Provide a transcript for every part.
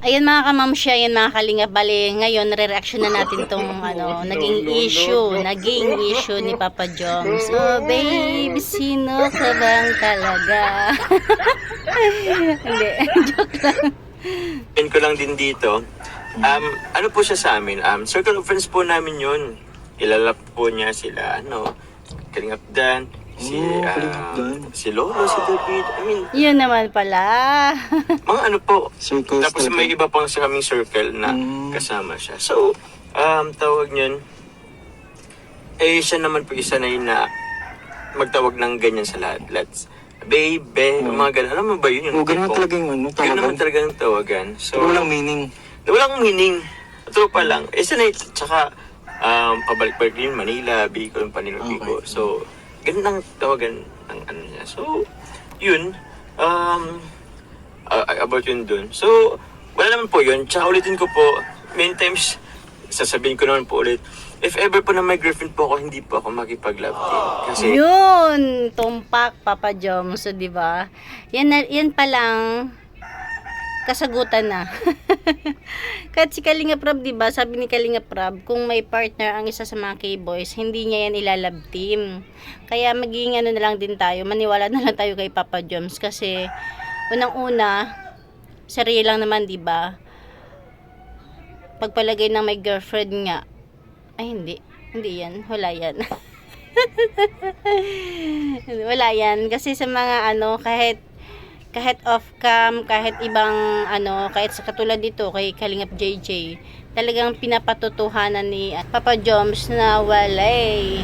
Ayun mga kamamsya, yun mga kalingap, bali ngayon re-reaction na natin tong naging issue ni Papa Joms. Oh babe, sino ka bang talaga? Hindi, joke lang. Pin ko lang din dito. Ano po siya sa amin? Circle of friends po namin yun. Kilala po niya sila, Kalingap Dan, si Lolo, si David. I mean, Yun naman pala. mga ano po. Circles Tapos may iba pang sa kaming circle na kasama siya. So, tawag niyan, siya naman po isa na magtawag ng ganyan sa lahat. Let's, babe, mga ganun. Alam mo ba yun? Yung ganun tipo? talaga yung Ganun tawagan. naman talaga yung tawagan. So, Pero walang meaning. walang meaning. Tropa lang. Sanay, tsaka, pabalik-balik din Manila, Bicol, Panilo. So, ganun ang tawagan ng ano niya. So, yun, about yun dun. So, wala naman po yun. Tsaka ulitin ko po, many times, sasabihin ko naman po ulit, if ever po na may girlfriend po ako, hindi po ako makipag-love team. Kasi, Yun, tumpak Papa Joms, so, di ba? Yan pa lang kasagutan na. Kahit si Kalinga Prab, di ba? Sabi ni Kalinga Prab, kung may partner ang isa sa mga K-boys, hindi niya yan ilalab team. Kaya maging na lang din tayo, maniwala na lang tayo kay Papa Joms kasi unang-una, sarili lang naman, di ba? Pagpalagay ng may girlfriend nga, ay hindi yan, wala yan. Wala yan kasi sa mga kahit off cam, kahit ibang kahit sa katulad dito kay Kalingap JJ, talagang pinapatotohanan ni Papa Joms na walay.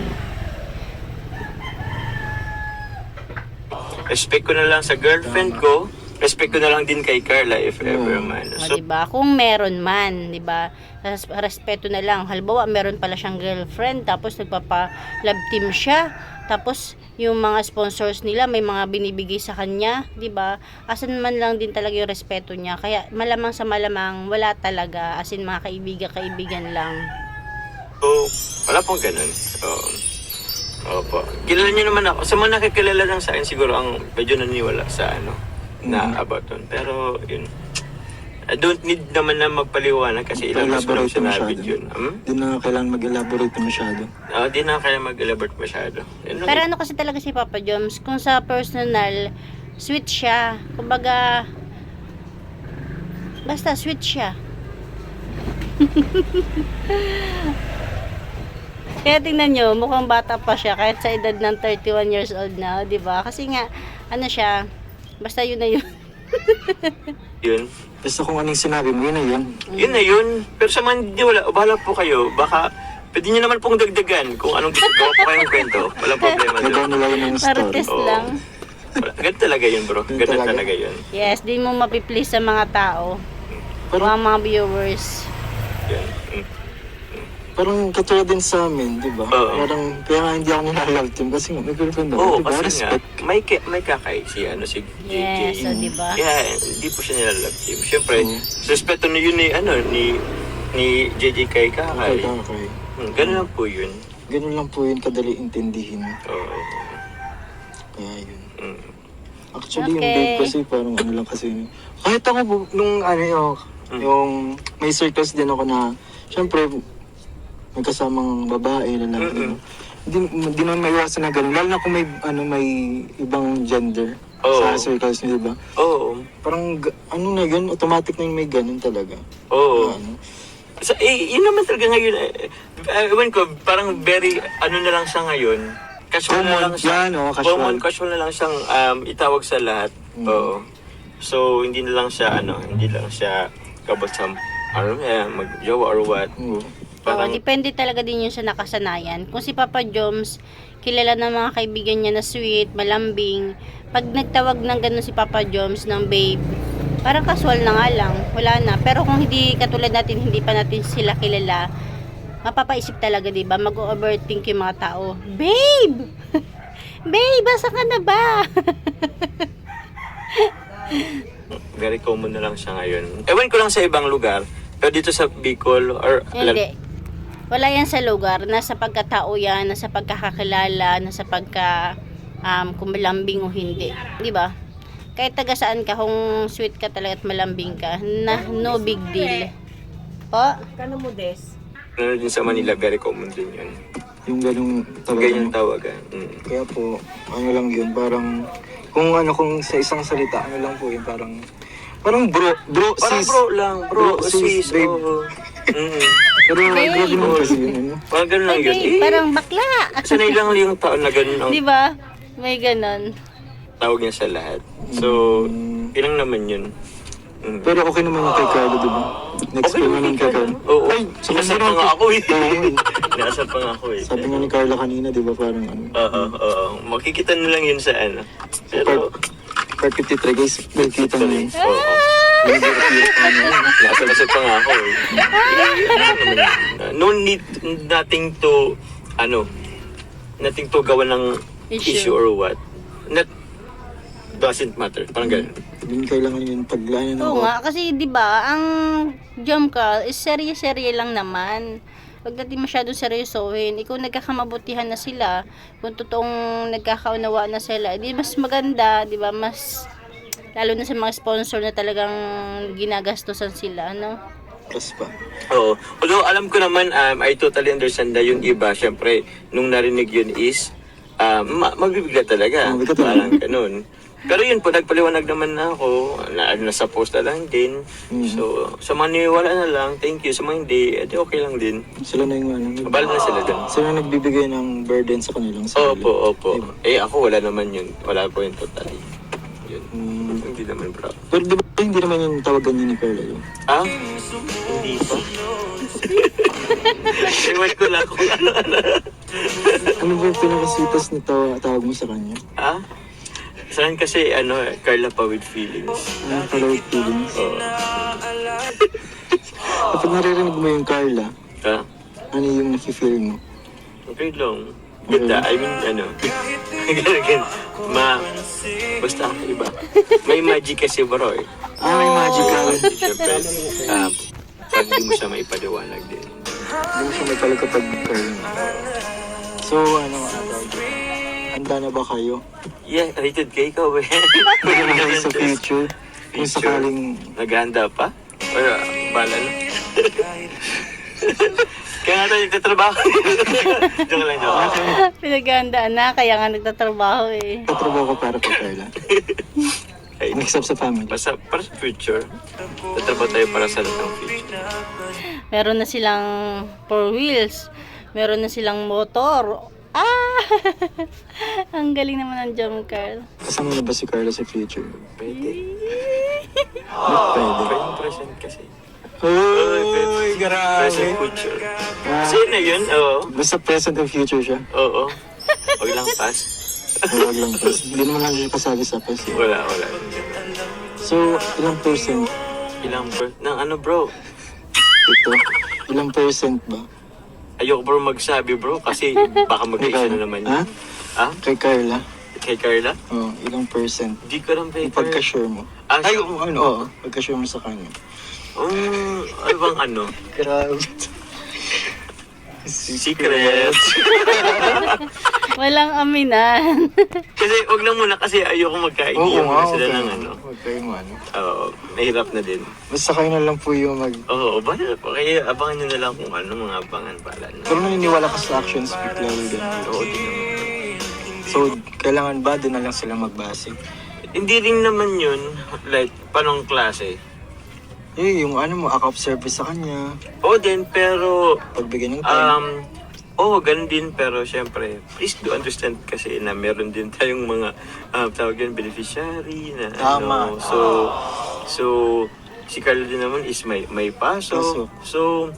respect ko na lang sa girlfriend ko, respect ko na lang din kay Carla if ever man. So, diba? Kung meron man, diba? Respeto na lang. Halimbawa, meron pala siyang girlfriend, tapos nagpapa-love team siya, tapos yung mga sponsors nila may mga binibigay sa kanya, 'di ba? Asan man lang din talaga yung respeto niya. Kaya malamang sa malamang wala talaga, as in mga kaibigan lang. So, wala pong ganun. Opo. Kilala niyo naman ako. Sa mga nakikilala lang sa akin, siguro ang medyo naniwala sa na about yun. Pero, yun. I don't need naman na magpaliwanag kasi ilang mas ko lang sinabi yun. Di na kailangan mag-elaborate masyado. Di na kaya mag-elaborate masyado. Pero ano kasi talaga si Papa Joms, kung sa personal, sweet siya. Kumbaga, basta sweet siya. Kaya tingnan nyo, mukhang bata pa siya kahit sa edad ng 31 years old na, di ba? Kasi nga, siya, basta yun na yun. Yun. Basta kung anong sinabi mo, yun na yun. Yun na yun. Pero sa mga hindi wala, bahala po kayo. Baka, pwede nyo naman pong dagdagan kung anong gawa po kayong kwento. Walang problema doon. Nagawa nila yun yung story. Marites lang. Ganun talaga yun, bro. Ganun talaga yun. Yes, di mo mapiplease sa mga tao. Pero, Mga viewers. Yan. parang katulad din sa amin, di ba? Parang, kaya nga hindi ako nilalove team kasi may girlfriend ako, Oo, di ba? kasi nga, Respect. may kakay si JJ. Yes, so di ba? Kaya hindi po siya nilalove team. Siyempre, respeto na yun ni JJ kay kakay. Okay. Ganun lang po yun. Ganun lang po yun, kadali intindihin. Oo. Kaya yun. Mm. Actually, yung Okay. date kasi parang lang kasi. Kahit ako, nung yung may circles din ako na, syempre, may kasamang babae, lalaki. Hindi naman may iwasan na ganun. Lalo na kung may ibang gender sa circles niyo, di ba? Oo. Parang, na yun, automatic na yung may ganun talaga. Oo. Ano. So, yun naman talaga ngayon. Ewan ko, parang very, na lang siya ngayon. Casual na lang siya. Casual na lang siyang itawag sa lahat. Oo. So, hindi lang siya kabot sa, mag-jowa or what. Oo, depende talaga din yun sa nakasanayan. Kung si Papa Joms, kilala ng mga kaibigan niya na sweet, malambing, pag nagtawag ng ganun si Papa Joms ng babe, parang casual na nga lang, wala na. Pero kung hindi, katulad natin, hindi pa natin sila kilala, mapapaisip talaga, diba? Mag-overthink yung mga tao. Babe! Babe, basa ka na ba? Very common na lang siya ngayon. Ewan ko lang sa ibang lugar, pero dito sa Bicol or... Hindi. Wala yan sa lugar. Nasa pagkatao yan, nasa pagkakakilala, nasa kung malambing o hindi. Di ba? Kahit taga saan ka, kung sweet ka talaga at malambing ka, na no big deal. Po? Kano mo, Des? Ano din sa Manila, very common din yun. Yung ganung Ganyan tawagan. tawagan. Kaya po, ano lang yun, parang, kung sa isang salita, ano lang po yun, parang bro, Parang sis. bro lang, bro, Bro, sis, sis, babe. oo. Pero grabe naman kasi yun, ano? Parang ganun lang yun. Hindi, parang bakla. Sanay lang yung tao na ganun ang Di ba? May ganon. tawag niya sa lahat. So, ilang naman yun. Pero okay naman yung kay Carlo, di ba? Next Okay time naman naman kay Carlo. Oo. Ay, sa Nasal kanila pa nga ako eh. Oo. Nasal pa nga ako eh. Sabi nga ni Carla kanina, di ba, parang ano? Oo. Makikita nyo lang yun sa ano. Pero, Part 53, guys, nakikita nyo yun. oo. Nasal pa nga ako eh. No need, nothing to, nothing to gawa ng issue or what. Doesn't matter. Parang ganun. Hindi kailangan yun paglayan ng Oo nga, kasi di ba ang jump call is serye-serye lang naman. Huwag natin masyadong seryosohin. Ikaw nagkakamabutihan na sila, kung totoong nagkakaunawa na sila, di mas maganda, di ba? Mas, lalo na sa mga sponsor na talagang ginagastosan sila, no? oras pa. Oo. Although alam ko naman, I totally understand na yung iba, syempre, nung narinig yun is, mabibigla talaga. Mabigat talaga. Parang ganun. Pero yun po, nagpaliwanag naman na ako, nasa post na lang din. So, sa mga niniwala na lang, thank you. Sa mga hindi, edi okay lang din. Sila na yung ano. Bahala na sila dun. Sila nagbibigay ng burden sa kanilang sarili. Opo. Eh, ako wala naman yun. Wala po yun totally. Yun. Hindi naman bro. Pero di ba hindi naman yung tawagan niya ni Carla yun? Ah? Hindi pa? Ewan ko lang kung ano. Ano ba yung pinakasitas na tawag mo sa kanya? Ah? Saan kasi, Carla pa with feelings. Ano pala yung feelings? Oo. Kapag naririnig mo yung Carla, Ah? ano yung nafe-feel mo? Okay lang. Ganda. I mean, ganun. Basta iba. May magic kasi bro eh. May magical. Siyempre, pag di mo siya maipaliwanag din. Hindi mo siya may pala kapag Carla. So, handa na ba kayo? Yeah, rated K ka ba? Handa na kayo sa future? Kung sakaling... Naghahanda pa? Wala, bala na. Kaya nga tayo nagtatrabaho. Joke lang. Pinaghandaan na, kaya nga nagtatrabaho eh. tatrabaho ko para kay Carla. Ay, Next up sa family. para sa future. Tatrabaho tayo para sa lahat ng future. Meron na silang 4 wheels. Meron na silang motor. Ang galing naman ng jump car. Kasama na ba si Carla sa future? Pwede. Not pwede. Pwede present kasi. Uy, Present future. Kasi na yun, oo. Basta present and future siya. Oo. Huwag lang pass. Huwag lang pa. Hindi naman lang siya kasali sa past. Wala. So, ilang percent Ilang ng bro? ito? Ilang percent ba? Ayoko bro magsabi bro kasi baka mag-issue na naman Ha? yun. Ha? Kay Carla? Kay Carla? Oo, ilang percent? Di ko lang kay Yung pagka-sure mo. Ah, Ay, oo. Pagka-sure mo sa kanya. Ano bang ano? Grabe. Secret. Walang aminan. Kasi wag lang muna kasi ayoko magkainiyan muna sila ng Huwag kayong ano. Oo, mahirap na din. Basta kayo na lang po yung Oo, kaya abangan nyo na lang kung ano mga abangan pala. No? Pero naniniwala ka sa actions speak louder than words. Oo, din naman. So, kailangan ba doon na lang sila magbase? Hindi rin naman yun, like, panong klase. Yung act of service sa kanya, Oo din, pero pagbigay ng time. ganun din, pero syempre, please do understand kasi na meron din tayong mga tawag yun, beneficiary na Tama. So, si Carlo din naman is may paso. So,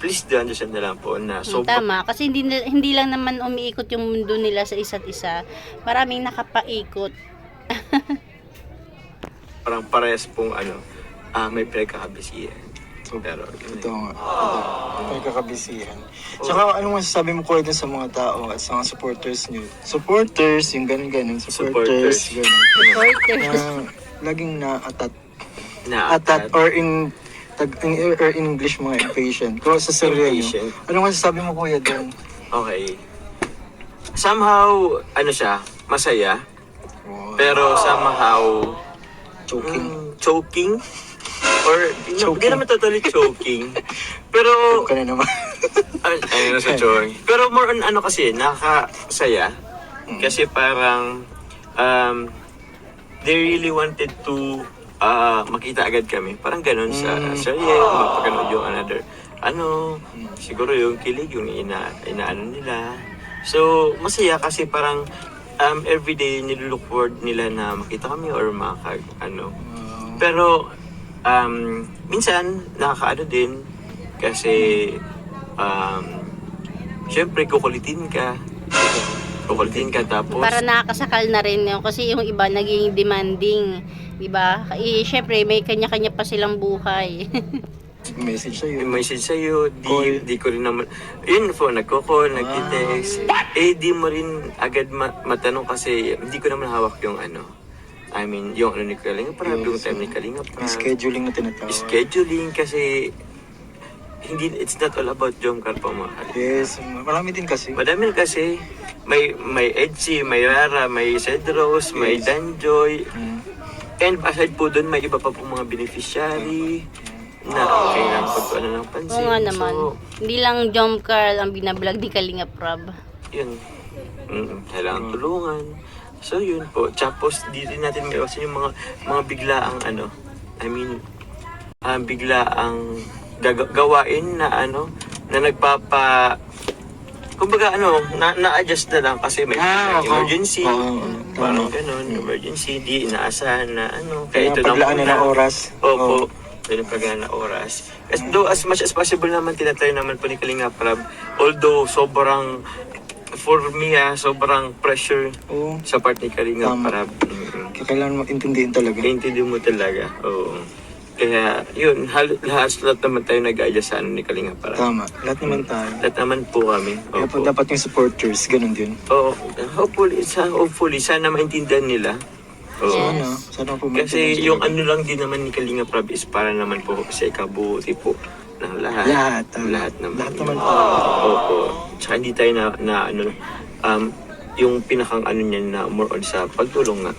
please do understand na lang po na Tama, kasi hindi lang naman umiikot yung mundo nila sa isa't isa. Maraming nakapaikot. parang parehas pong may pinagkakabisihan. Pero, Ito nga. Ito yung kakabisihan. Tsaka anong masasabi mo kuya dun sa mga tao at sa mga supporters nyo? Supporters, yung ganun-ganun. Supporters, ganun. Supporters. Laging na-atat. Atat. Or in English mga impatient. Kung sa sarili Impatient. nyo. Anong masasabi mo kuya dun? Okay. Somehow, siya, masaya. Pero somehow, choking. Or, hindi naman totally choking. Pero, ka na naman. ayun sa choking. Pero more on ano kasi, nakakasaya. Kasi parang, they really wanted to makita agad kami. Parang ganun sa mapaganood yung another, siguro yung kilig, yung inaano nila. So, masaya kasi parang everyday nilook forward nila na makita kami or Pero, minsan, nakakaano din kasi, syempre, kukulitin ka tapos... Para nakakasakal na rin yun. Kasi yung iba naging demanding. Diba? Syempre, may kanya-kanya pa silang buhay. Message sa'yo. May message sa'yo, di ko rin naman, yun po, nagko-call, nag-text. Di mo rin agad matanong kasi hindi ko naman hawak yung yung ni Kalinga Prab, yung time ni Kalinga Prab. Scheduling na tinatawag. Scheduling kasi, it's not all about Jomcar po mga Kalinga. Yes, marami din kasi. Madami kasi, may Edgy, may Rara, may Cedros, may Danjoy. And aside po doon, may iba pa pong mga beneficiary na kailangan pagkuhan ng pansin. Oo nga naman. So, Hindi lang Jomcar ang binablog ni Kalinga Prab. yun. Kailangan tulungan. So yun po. Tapos di rin natin may iwasan yung mga biglaang biglaang gawain na na nagpapa kumbaga na-adjust na lang kasi may emergency. Parang ganun, emergency, di inaasahan na kaya ito paglaan na oras. Opo. Ito paglaan na oras. Though as much as possible naman, tinatry naman po ni Kalinga Prab. Although sobrang for me sobrang pressure sa part ni Kalinga Prab. Kailangan mo intindihin talaga. Intindihin mo talaga. Oo. Kaya, yun, lahat naman tayo nag-adjust sa ni Kalinga Prab. Tama. Lahat naman tayo. Lahat naman po kami. Kaya po dapat yung supporters, ganun din. Oo. Hopefully, sana maintindihan nila. Oo. Sana po Kasi yung lang din naman ni Kalinga Prab is para naman po sa ikabuti po ng lahat. Lahat naman. Lahat naman po. Opo. Tsaka hindi tayo yung pinakang niya na more on sa pagtulong nga.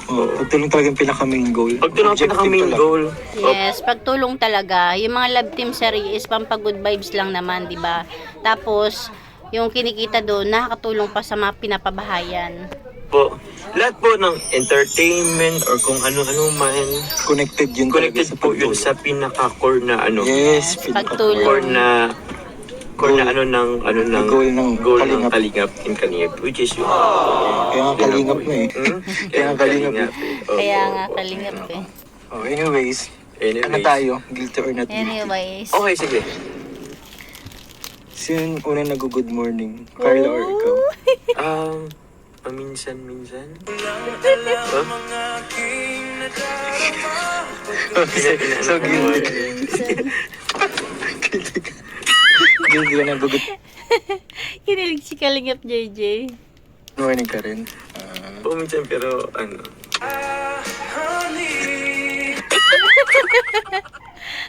Pagtulong talaga yung pinaka-main goal. Pagtulong ang pinaka-main goal. Yes, pagtulong talaga. Yung mga love team series is pampag-good vibes lang naman, di ba? Tapos, yung kinikita doon, nakakatulong pa sa mga pinapabahayan. Po, lahat po ng entertainment or kung ano-ano man, Connected yun connected talaga sa po yun pagtulong. sa pinaka-core na Yes, Pagtulong. core na goal ng goal ng Kalingap. Kalingap in Kalingap, which is yun. Kaya nga kalingap na eh. Kaya nga kalingap eh. Opo. Kaya nga, Kalingap eh. Anyways, ano tayo? Guilty or not guilty? Anyways. Okay, sige. Sino yung unang nag-good morning? Carla or ikaw? Paminsan-minsan. So guilty. Guilty ka nag-good Kinilig si Kalingap JJ. morning ka rin. Paminsan pero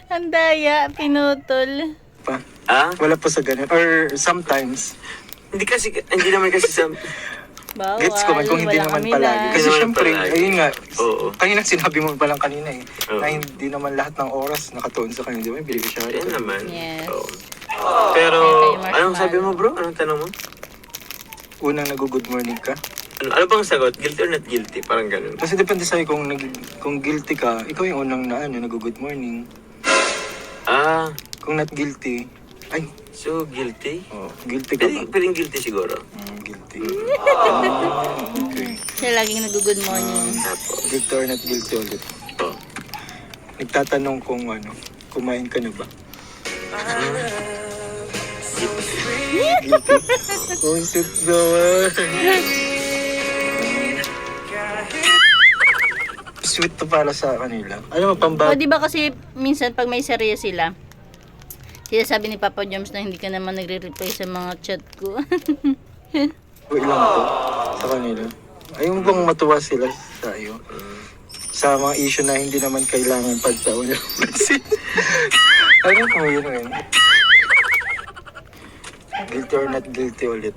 Ang daya, pinutol. Pa? Wala po sa ganun. Or sometimes. Hindi naman kasi sa... Bawal. Gets ko man kung hindi wala naman kami palagi. na. Kasi Hindi naman syempre, palagi. ayun nga, Oo. kanina sinabi mo palang kanina eh, Oo. na hindi naman lahat ng oras nakatuon sa kanya, di ba? Believe siya. Yan naman. Yes. Oo. Pero, Kay Marshmallow. anong sabi mo bro? Anong tanong mo? Unang nag-good morning ka. Ano bang sagot? Guilty or not guilty? Parang ganun. Kasi depende sa'yo kung guilty ka, ikaw yung unang nag-good morning. Kung not guilty, So guilty? guilty ka ba? Piling guilty siguro. Guilty. Okay. Siya laging nag-good morning. Apo. Guilty or not guilty ulit. Oh. Nagtatanong kung kumain ka na ba? Guilty. Oh, sit naman. Sweet to para sa kanila. Ano mo, O, pambag? di ba kasi minsan pag may serye sila, sabi ni Papa Joms na hindi ka naman nagre-reply sa mga chat ko. Ilang to sa kanila. Ayaw mo bang matuwa sila sa iyo? Sa mga issue na hindi naman kailangan pagtaon ng pansin. Ano po yun? Guilty or not guilty ulit.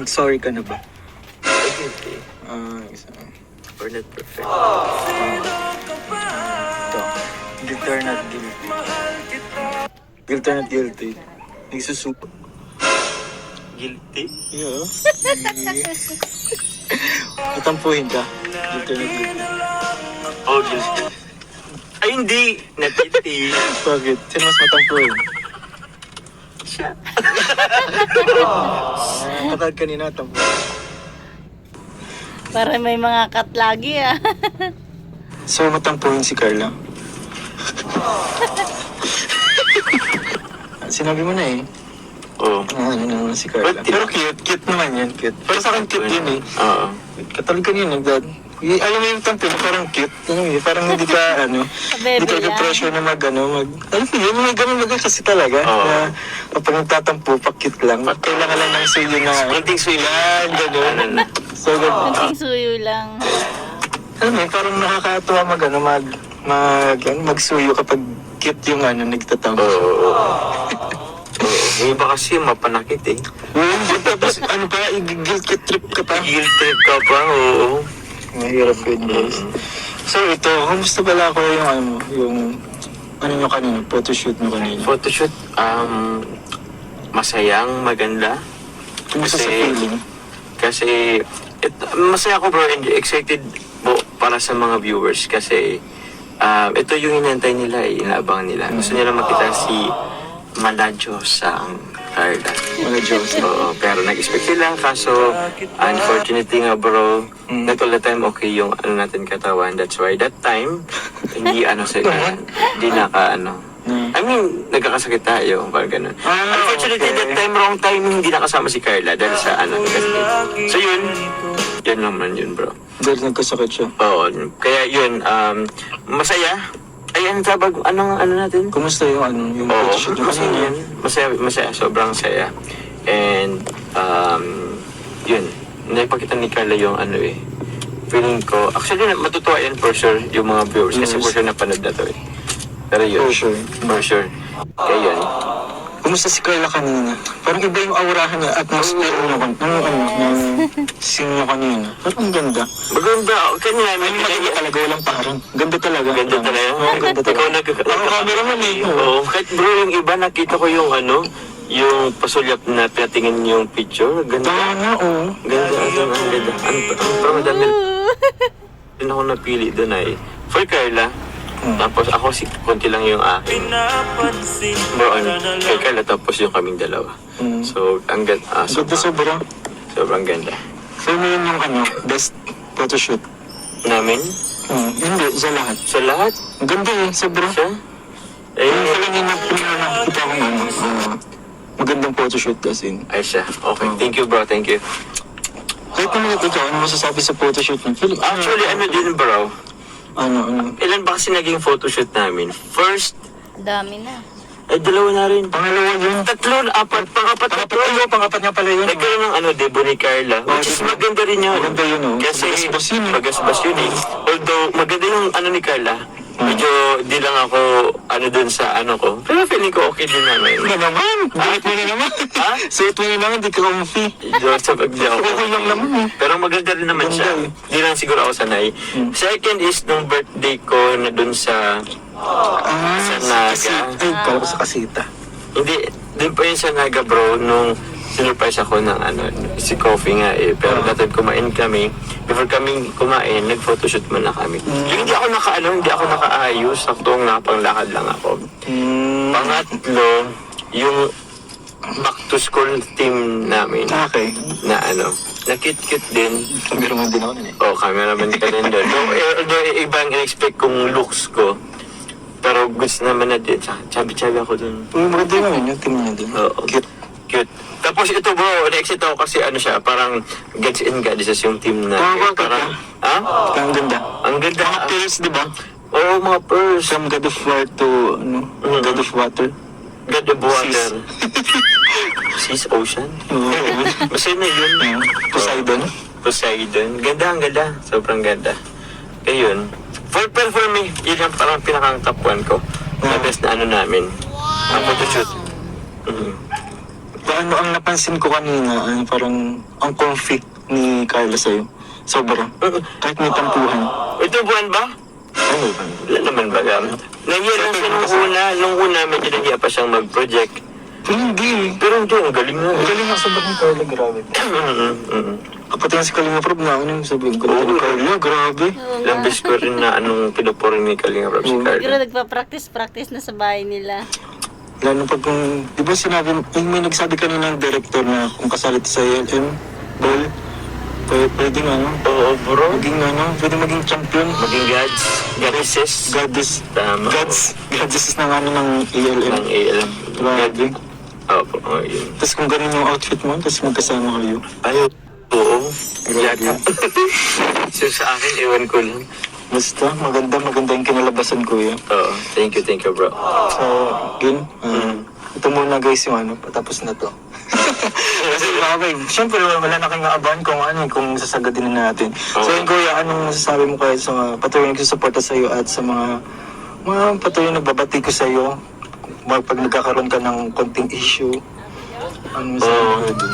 Sorry ka na ba? Bakit eh? Isa. Or not perfect? Ito. Guilty or not guilty. Guilty or not guilty. Nagsusuko. Guilty? Yeah. Matampuhin ka. Guilty or not guilty. Oh, guilty. Ay, hindi. Not guilty. Bakit? Sino mas matampuhin? Siya. Katag kanina, matampuhin. Para may mga cut lagi ah. So, matampuhin si Carla. Sinabi mo na eh. Oo. Ano naman si Carla. But- Pero cute. Cute naman yan. Cute. Pero sa akin cute yun eh. Oo. Katulad kanina, nagdad. Alam mo yung tampo na parang cute. Alam mo yun, parang hindi ka, Baby hindi ka yan. pressure na alam mo yun, may ganun baga kasi talaga. Oo. Na kapag nagtatampo, pa-cute lang. Kailangan lang ng suyo na, Kunting swim. yan, ganun. Ano na? So, Kunting suyo lang. alam mo yun, parang nakakatuwa magsuyo kapag cute yung nagtatampo. Oo. Yung iba kasi mapanakit eh. Tapos pa, guilt trip ka pa. Guilt trip ka pa, oo. Mahirap yun, guys. So ito, kumusta pala ako yung nyo kanina, photoshoot nyo kanina? Photoshoot, masayang, maganda. Kumusta sa Kasi- feeling? Kasi, masaya ako bro, and excited po para sa mga viewers kasi ito yung inantay nila, inaabang nila. Gusto nila makita si Maladyo sa Carla. Mga Diyos. Oo, pero nag-expect sila, kaso unfortunately nga bro, not all the time okay yung natin katawan. That's why that time, hindi hindi I mean, nagkakasakit tayo, parang ganun. Unfortunately, okay. that time, wrong time, hindi nakasama si Carla dahil sa nagkasakit. So yun naman yun bro. Dahil nagkasakit siya. Oo, kaya yun, masaya. Ay, anong natin? Kumusta yung Oo, photoshoot nyo masaya kanina? yan. Masaya, sobrang saya. And, yun, naipakita ni Carla yung feeling ko, actually, matutuwa yan for sure, yung mga viewers, kasi Yes. for sure napanood na to eh. Pero yun, For sure. For sure. Kaya yun. Kumusta si Carla kanina? Parang iba yung aurahan niya, atmosphere ng scene niya kanina. Parang ang ganda. Maganda, kanina, may Maganda talaga, walang parang. Ganda talaga. Ganda talaga. Oo, ganda talaga. Ako cameraman eh. Oo, kahit bro, yung iba, nakita ko yung yung pasulyap na pinatingin yung picture. Ganda. Tama, oo. Ganda, ang ganda. Parang madami rin ako napili doon ay for Carla. Tapos ako konti lang yung akin. Bro, kay Carla tapos yung kaming dalawa. So, ang ganda. Ganda sobra. Sobrang ganda. So, yun yung best photoshoot. Namin, Hindi, sa lahat. sa lahat, Ang ganda eh, sobra. siya. Yung Eh, kanina nakita ko magandang photoshoot kasi. ay siya. Okay, thank you bro, thank you. Kahit naman ikaw, ano masasabi sa photoshoot ng film? Actually, din bro, Ano? ilan ba kasi naging photoshoot namin? First, Dami na. ay dalawa na rin. Pangalawa yun. Tatlo, pang-apat Pangapat niya pala yun. Nagkaroon ng debo ni Carla, which is maganda rin yun. Maganda yun, oh. Kasi Magasbas yun, eh. magasbas yun eh. Although maganda yung ni Carla, medyo di lang ako dun sa ko. Pero feeling ko okay din namin. Ano naman? Bakit mo na naman? Ha? Suot mo na naman, di ka comfy. Sa pagdi ako. Okay lang naman eh. Pero maganda rin naman Ganda siya. eh. Di lang siguro ako sanay. Second is nung birthday ko na dun sa Sa Naga. Ay, kala ko sa kasita. Hindi, din pa yun sa Naga bro, nung sinurprise ako ng si Coffee nga eh. Pero natin kumain kami. Before kami kumain, nag-photoshoot muna kami. Yung hindi ako hindi ako nakaayos. Saktong napanglakad lang ako. Pangatlo, yung back to school team namin Okay. na na cute-cute din. Cameraman din ako nun eh. Cameraman ka rin doon. Although ibang in-expect kong looks ko. Pero goods naman na din. Chubby-chubby ako dun. Maganda naman yung team niya din. Oo. Cute. Cute. Tapos ito bro, na-excite ako kasi siya, parang Gods and Goddesses yung team na. Tama ka Parang, ba? Ang ganda. Ang ganda. Mga pearls, di ba? Oo, mga pearls. From God of War to, God of Water. God of Water. Seas Ocean. Oo. Basta na yun. Poseidon. Poseidon. Ganda, ang ganda. Sobrang ganda. Ayun. For me, yun ang parang pinakang top 1 ko. Na best na namin. Ang photoshoot. Paano ang napansin ko kanina, parang ang comfy ni Carla sa'yo. Sobra. Kahit may tampuhan. Ito buwan ba? Ano ba? Wala naman ba? Nahiya lang siya nung una medyo nahiya pa siyang mag-project. Pero hindi. Pero hindi, ang galing na. Ang galing nga sa bakong Carla, grabe. Kapatid nga si Kalinga Prab na ano yung sabihin ko. Oo. Carla, grabe. Ilang beses ko rin na pinupuri ni Kalinga Prab si Siguro Carla. nagpa-practice na sa bahay nila. Lalo pag kung, di ba sinabi, may nagsabi kanina ng director na kung kasali sa ALM, ball, pwedeng ano, Oo, bro. pwedeng maging champion. Maging goddesses. Tama. Goddesses ng ano ng ALM. Ng ALM. Grabe. Opo, yun. Tapos kung ganun yung outfit mo, tapos magkasama kayo. Ay, oo. Grabe. Yata. So sa akin, ewan ko lang. Basta, maganda yung kinalabasan, kuya. Oo, thank you, bro. So, yun. Ito muna guys yung ano, patapos na to. Kasi okay, syempre wala na kayong aabahan kung ano, kung sasagadin na natin. So yun kuya, anong masasabi mo kayo sa mga patuloy nagsusuporta sa iyo at sa mga patuloy nagbabati ko sa iyo pag nagkakaroon ka ng konting issue? Ano masasabi mo dun?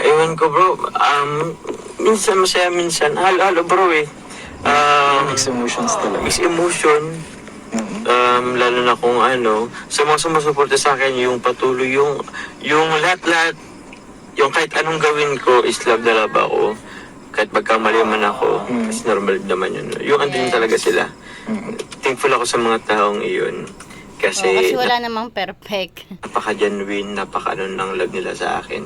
Ewan ko bro, minsan masaya, minsan halo bro eh. Mixed emotions talaga. Mixed emotion. Lalo na kung sa mga sumusuporta sa akin, yung patuloy, yung lahat-lahat, yung kahit anong gawin ko is love na love ako. Kahit magkamali man ako, kasi normal naman yun. Yung andun talaga sila. Thankful ako sa mga taong iyon. Kasi wala namang perfect. Napaka-genuine, ng love nila sa akin.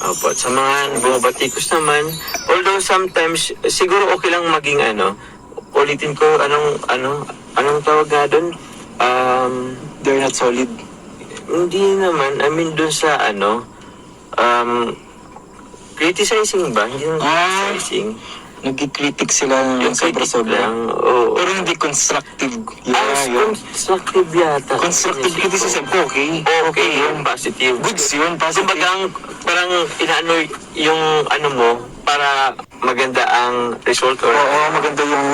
Opo, at sa mga bumabatikos naman, although sometimes, siguro okay lang maging ulitin ko, anong tawag nga doon? They're not solid. Hindi naman, I mean doon sa criticizing ba? Hindi naman criticizing. Nag-critic sila ng Yung critic sobra-sobra. lang, oo. Pero hindi constructive. Constructive yata. Constructive criticism, okay. Okay, yung positive. Goods yun, positive. Kumbaga, parang inaano yung mo para maganda ang result or Oo, maganda yung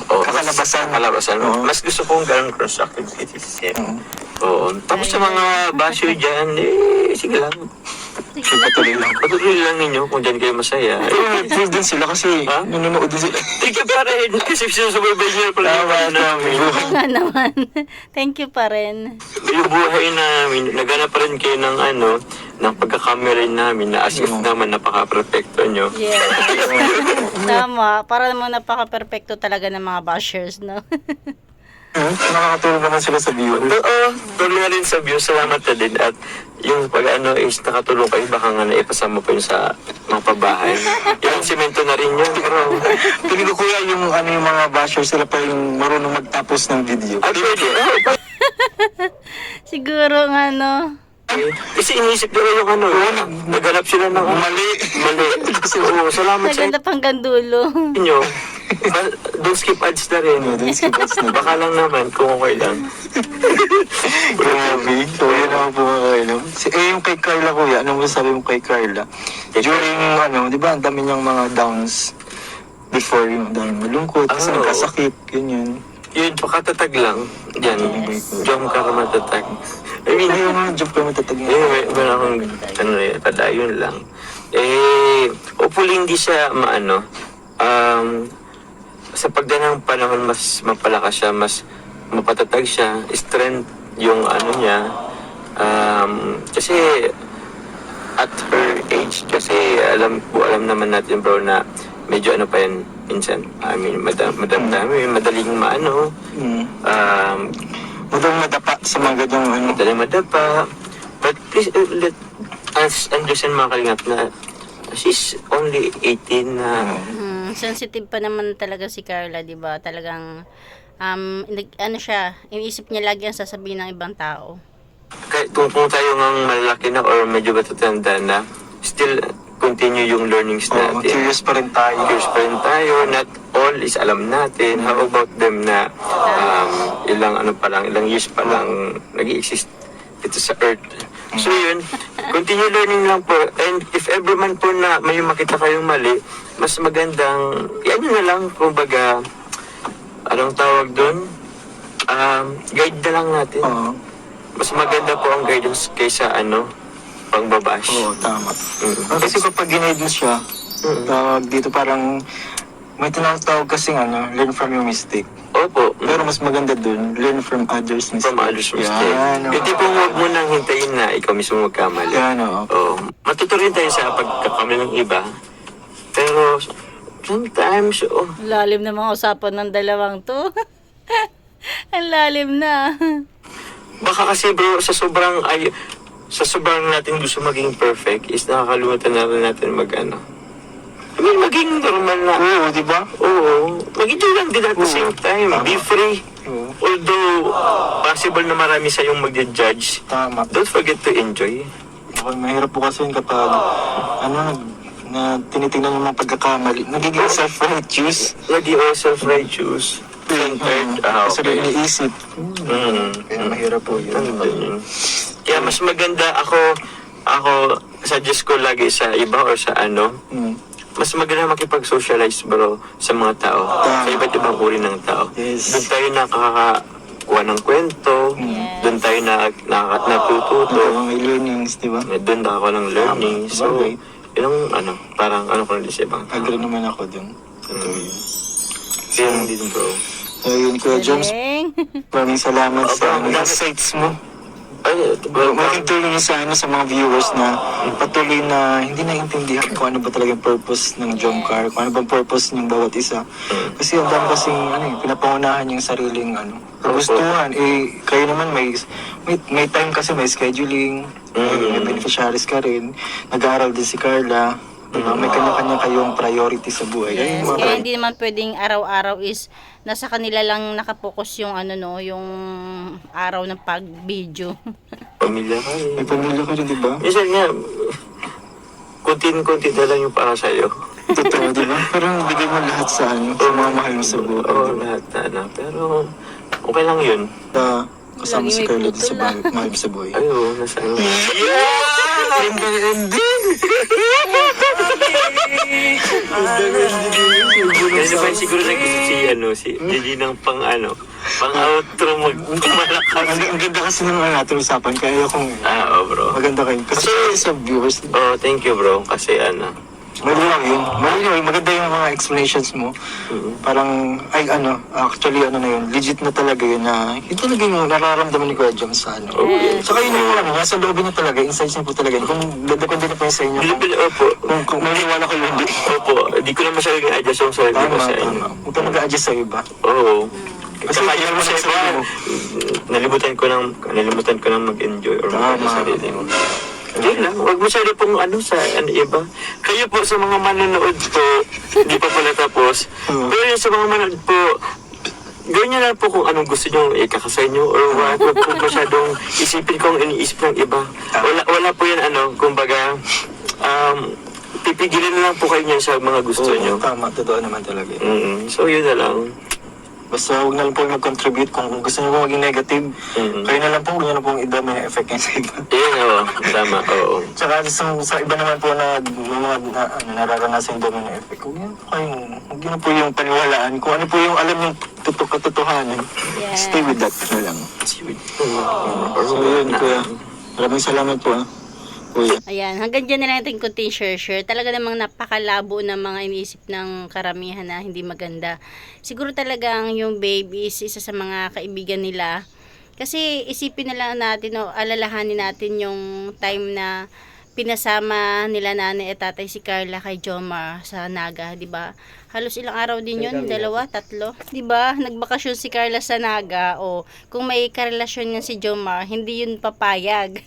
kakalabasan. Kakalabasan. Oo. Mas gusto kong ganun constructive criticism. Oo. Tapos sa mga basyo dyan, sige lang. Patuloy lang. Patuloy lang ninyo kung dyan kayo masaya. Pero feel din sila kasi Ha? nanonood din sila. Thank you pa rin. Kasi sinusubaybay niyo pala yung buhay namin. Oo nga naman. Thank you pa rin. Yung buhay namin, naghanap pa rin kayo ng ng pagkakamera namin na as if naman napaka-perfecto nyo. Yeah. Tama. Para naman napaka-perfecto talaga ng mga bashers, no? Nakakatulong naman sila sa view. Oo, tuloy na rin sa view. Salamat na din. At yung pag is nakatulong kayo, baka nga naipasama pa yun sa mga pabahay. Yung simento na rin yun. Pero, Piling ko kuya yung yung mga bashers sila pa yung marunong magtapos ng video. pwede. Siguro nga, no? Kasi iniisip nila yung naghanap sila ng mali. Kasi salamat sa Naganda hanggang dulo. inyo. Don't skip ads na rin. Baka lang naman kung okay lang. Grabe. So, yun ako po kakailam. Yung kay Carla kuya, anong masasabi mo kay Carla? During, di ba, ang dami niyang mga downs before yung dami malungkot, kasi Oo. nagkasakit, ganyan. Yun, pakatatag lang. Yan. Diyan ka matatag. I mean, Ayaw nga, job ka matatag niya. wala akong, padayon lang. Hopefully hindi siya sa pagdanang panahon mas mapalakas siya, mas mapatatag siya, strength yung niya. Kasi at her age, kasi alam naman natin bro na medyo pa yan minsan. I mean, madaling Madaling madapa sa mga ganyang madaling madapa. But please, let us understand mga kalingap na she's only 18 na Sensitive pa naman talaga si Carla, di ba? Talagang, siya, iniisip niya lagi ang sasabihin ng ibang tao. kahit kung tayo ngang malaki na or medyo matatanda na, still continue yung learnings natin. curious pa rin tayo. Curious pa rin tayo. Not all is alam natin. How about them na ilang years pa lang nag-exist dito sa earth. So yun, continue learning lang po. And if ever man po na may makita kayong mali, mas magandang, yan na lang, kumbaga, anong tawag doon? Guide na lang natin. Oo. Mas maganda po ang guidance kaysa pangbabash. Oo, tama. Mm. Kasi kapag ginaid mo siya, tawag dito parang may tinatawag kasing learn from your mistake. Opo. Pero mas maganda dun, learn from others mistake. From others' mistake. Yan, Yung tipong huwag mo nang hintayin na ikaw mismo magkamali. Yan, oo. Oo. Matuto rin tayo sa pagkakamali ng iba. Pero, sometimes, Lalim na mga usapan ng dalawang to. Ang lalim na. baka kasi bro, sa sobrang natin gusto maging perfect, is nakakalimutan na rin natin maging normal na. Oo, di ba? Oo. Mag-enjoy lang din at the same time. Be free. Oo. Although, possible na marami sa'yong mag-judge, Tama. don't forget to enjoy. Okay, mahirap po kasi yun kapag, na tinitingnan yung mga pagkakamali. Nagiging self-righteous. Lagi all self-righteous. Centered. Kasi rin iniisip. Kaya mahirap po yun. Yun. Kaya mas maganda ako, suggest ko lagi sa iba or sa mas maganda makipag-socialize bro sa mga tao. Sa iba't ibang uri ng tao. Yes. Doon tayo nakakakuha ng kwento. Doon tayo natututo. Oo, may learnings, di ba? Doon ako ng learning. So, Bagay. yun ang parang ko na sa ibang tao. Agree naman ako dun. Totoo yun. Yun din bro. So yun, Kuya Joms, Galing. maraming salamat sa insights mo. Ay, Malaking tulong yun sa mga viewers na patuloy na hindi naiintindihan kung ano ba talagang purpose ng Jomcar, kung ano bang purpose ng bawat isa. Kasi ang dami kasing pinapangunahan yung sariling kagustuhan. Kayo naman may time kasi, may scheduling, may beneficiaries ka rin, nag-aaral din si Carla. Diba? May kanya-kanya kayong priority sa buhay. Yes, kaya hindi naman pwedeng araw-araw is nasa kanila lang nakapokus yung yung araw ng pag-video. pamilya ka eh. May pamilya ka rin, di ba? Minsan nga, konti na lang yung para sa'yo. Totoo, di ba? Parang bigay mo lahat sa mga mahal mo sa buhay. Oo, lahat na. Pero, okay lang yun. Kasama Lagi si may Carla din putol sa mahal mo sa buhay. Ay, oo, nasa ano. Kasi pa siguro nag-isip si Gigi ng pang-outro mag-malakas. Ang ganda kasi naman natin usapan, kaya kung Oo, bro. maganda kayo. Kasi sa viewers, Oh, thank you, bro. Kasi malinaw yun. Malinaw yun. Maganda yung mga explanations mo. Parang, actually, na yun, legit na talaga yun na, yun talaga yung nararamdaman ni Kuya Joms sa Saka yun yung nasa loob niya talaga, insights niya po talaga yun. Kung dadakon din na po yun sa inyo, Opo. kung maniwala kayo hindi. Opo. Di ko na masyadong i-adjust yung sarili ko sa inyo. Tama. Huwag ka mag-a-adjust sa iba. Oo. Kasi Kaya mo sa iba, nalimutan ko nang mag-enjoy or mag-enjoy sa sarili mo. Hindi lang, huwag masyado pong sa iba. Kayo po sa mga manonood po, hindi pa pala tapos. Pero yung sa mga manonood po, gawin niyo lang po kung anong gusto niyo ikakasay niyo or what. Huwag po masyadong isipin kung iniisip ng iba. Wala po yan kumbaga, pipigilan na lang po kayo niyan sa mga gusto niyo. Tama, totoo naman talaga. So yun na lang. Basta huwag na lang po mag-contribute kung gusto niyo po maging negative. Kayo na lang po, huwag niyo na pong idama yung effect niya sa iba. Oo, tama, oo. Tsaka sa iba naman po na nararanasan yung domino effect, huwag niyo na po yung paniwalaan. Kung ano po yung alam yung katotohanan, stay with that na lang. So yun, Kuya. Maraming salamat po, Kuya. Ayan, hanggang dyan na lang ating kunting share. Talaga namang napakalabo ng mga iniisip ng karamihan na hindi maganda. Siguro talagang yung baby is isa sa mga kaibigan nila. Kasi isipin na lang natin o alalahanin natin yung time na pinasama nila nanay at tatay si Carla kay Jomar sa Naga, 'di ba? Halos ilang araw din 'yun, 2, 3, 'di ba? Nagbakasyon si Carla sa Naga o kung may karelasyon niya si Jomar, hindi 'yun papayag.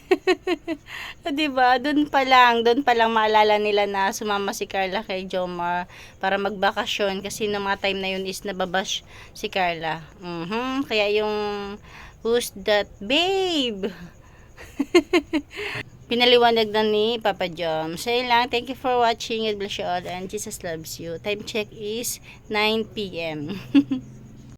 'Di ba? Doon pa lang maalala nila na sumama si Carla kay Jomar para magbakasyon kasi no mga time na 'yun is nababash si Carla. Kaya yung who's that babe? Pinaliwanag na ni Papa Jom. So yun lang. Thank you for watching. God bless you all and Jesus loves you. Time check is 9 p.m.